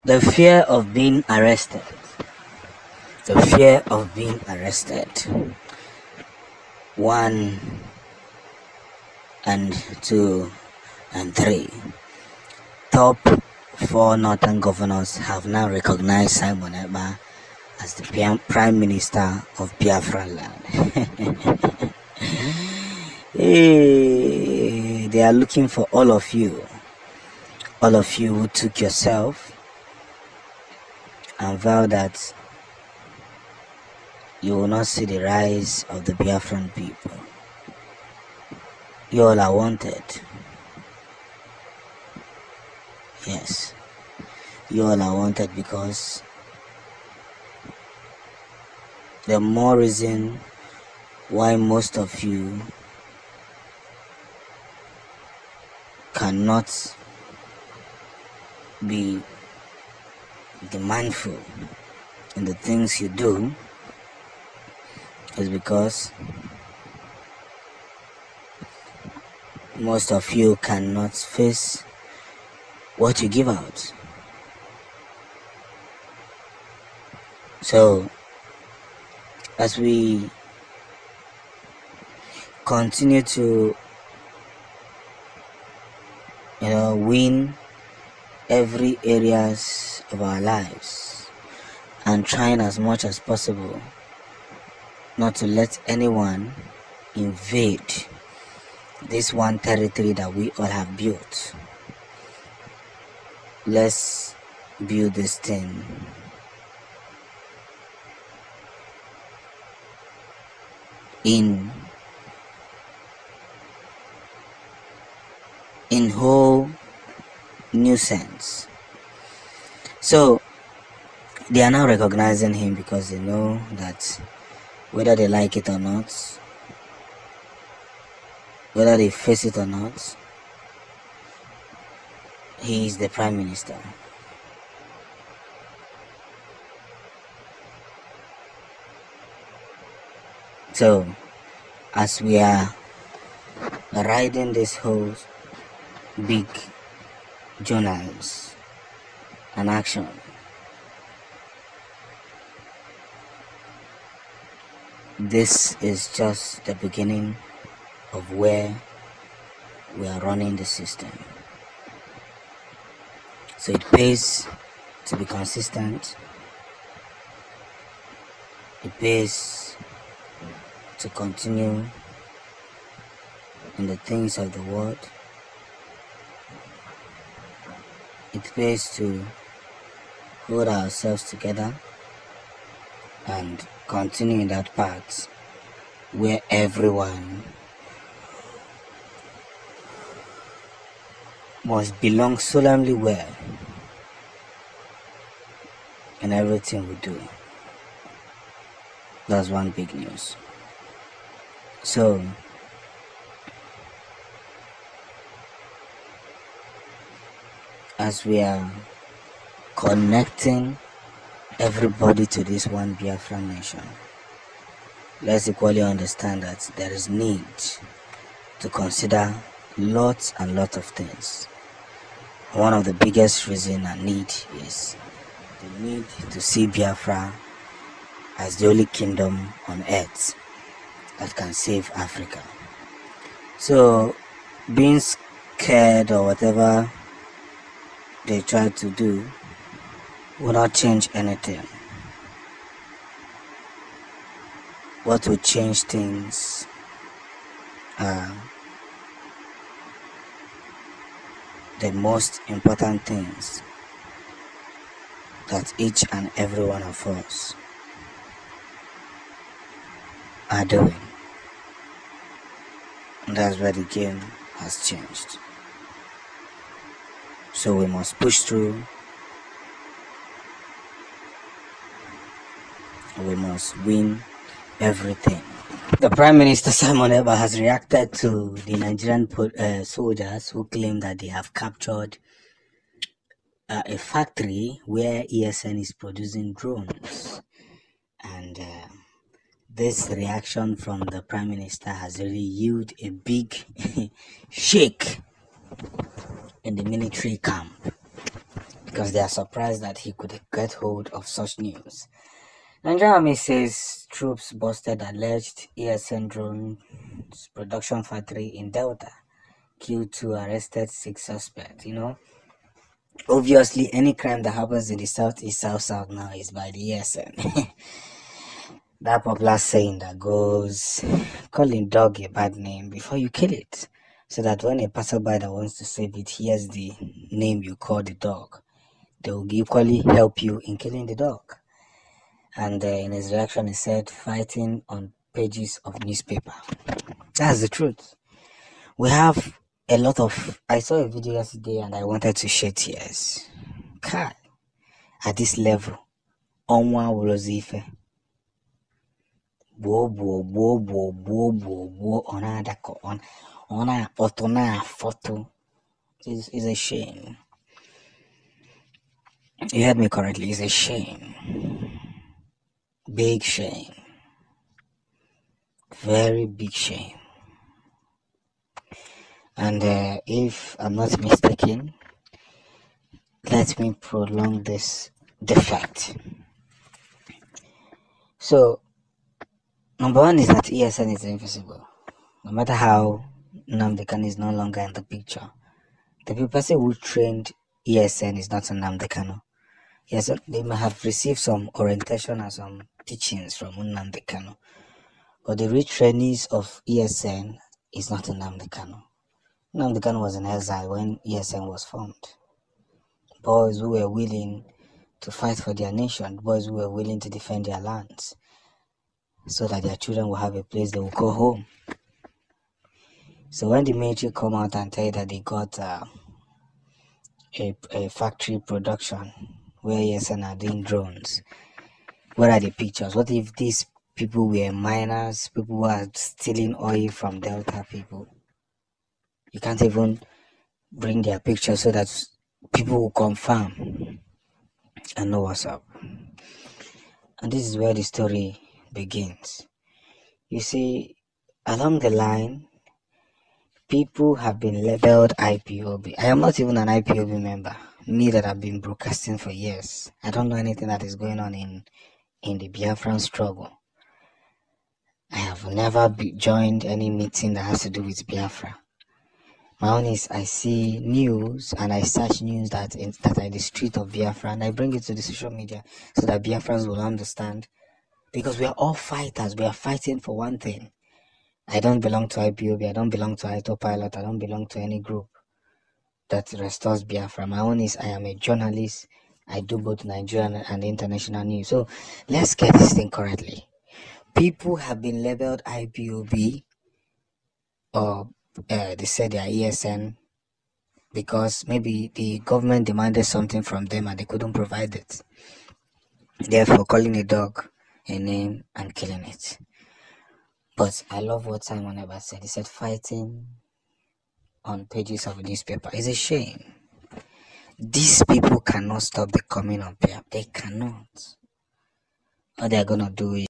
The fear of being arrested. The fear of being arrested. 1 and 2 and 3. Top 4 northern governors have now recognized Simon Ekpa as the Prime Minister of Biafra land. Hey, they are looking for all of you who took yourself and vowed that you will not see the rise of the Biafran people. You all are wanted. Yes, you all are wanted because the more reason why most of you cannot be mindful in the things you do is because most of you cannot face what you give out. So as we continue to win every areas of our lives and trying as much as possible not to let anyone invade this one territory that we all have built. Let's build this thing in whole new sense. So they are now recognizing him because they know that whether they like it or not, whether they face it or not, he is the Prime Minister. So as we are riding this whole big journals and action, this is just the beginning of where we are running the system. So it pays to be consistent. It pays to continue in the things of the world. It pays to hold ourselves together and continue in that path where everyone must belong solemnly well in everything we do. That's one big news. So as we are connecting everybody to this one Biafra nation, let's equally understand that there is need to consider lots and lots of things. One of the biggest reasons and need is the need to see Biafra as the only kingdom on earth that can save Africa. So being scared or whatever they try to do will not change anything. What will change things are the most important things that each and every one of us are doing. And that's where the game has changed. So we must push through. We must win everything. The Prime Minister Simon Ekpa has reacted to the Nigerian soldiers who claim that they have captured a factory where ESN is producing drones. And this reaction from the Prime Minister has really yielded a big shake in the military camp. because they are surprised that he could get hold of such news. Nigerian Army says troops busted alleged ESN drone production factory in Delta, killed 2, arrested 6 suspects. Obviously, any crime that happens in the southeast, south now is by the ESN. That popular saying that goes, calling dog a bad name before you kill it, so that when a passerby that wants to save it hears the name you call the dog, they will equally help you in killing the dog. And in his reaction, he said, fighting on pages of newspaper. That's the truth. We have a lot of... I saw a video yesterday and I wanted to shed tears. God, at this level, Onwa Wolozife. Photo. It's a shame. You heard me correctly. It's a shame. Big shame. Very big shame. And if I'm not mistaken, let me prolong this defect. So, number one is that ESN is invisible. No matter how Nnamdi Kanu is no longer in the picture, the person who trained ESN is not Nnamdi Kanu. Yes, they may have received some orientation and some teachings from Nnamdi Kanu, but the real trainees of ESN is not Nnamdi Kanu. Nnamdi Kanu was in exile when ESN was formed. Boys who were willing to fight for their nation, boys who were willing to defend their lands, so that their children will have a place they will call home. So when the military come out and tell you that they got a factory production where ESN are doing drones, what are the pictures? What if these people were miners, people who are stealing oil from Delta people? You can't even bring their pictures so that people will confirm and know what's up. And this is where the story begins. You see, along the line, people have been labeled IPOB. I am not even an IPOB member. Me that have been broadcasting for years. I don't know anything that is going on in the Biafran struggle. I have never joined any meeting that has to do with Biafra. My own is I see news and I search news that are in the street of Biafra and I bring it to the social media so that Biafrans will understand. Because we are all fighters. We are fighting for one thing. I don't belong to IPOB. I don't belong to Autopilot. I don't belong to any group that restores Biafra. My own is I am a journalist. I do both Nigerian and international news. So let's get this thing correctly. People have been labeled IPOB or they said they are ESN because maybe the government demanded something from them and they couldn't provide it. Therefore, calling a dog a name and killing it. But I love what Simon Eber said. He said fighting on pages of a newspaper is a shame. These people cannot stop the coming of Biafra. They cannot. What they are going to do is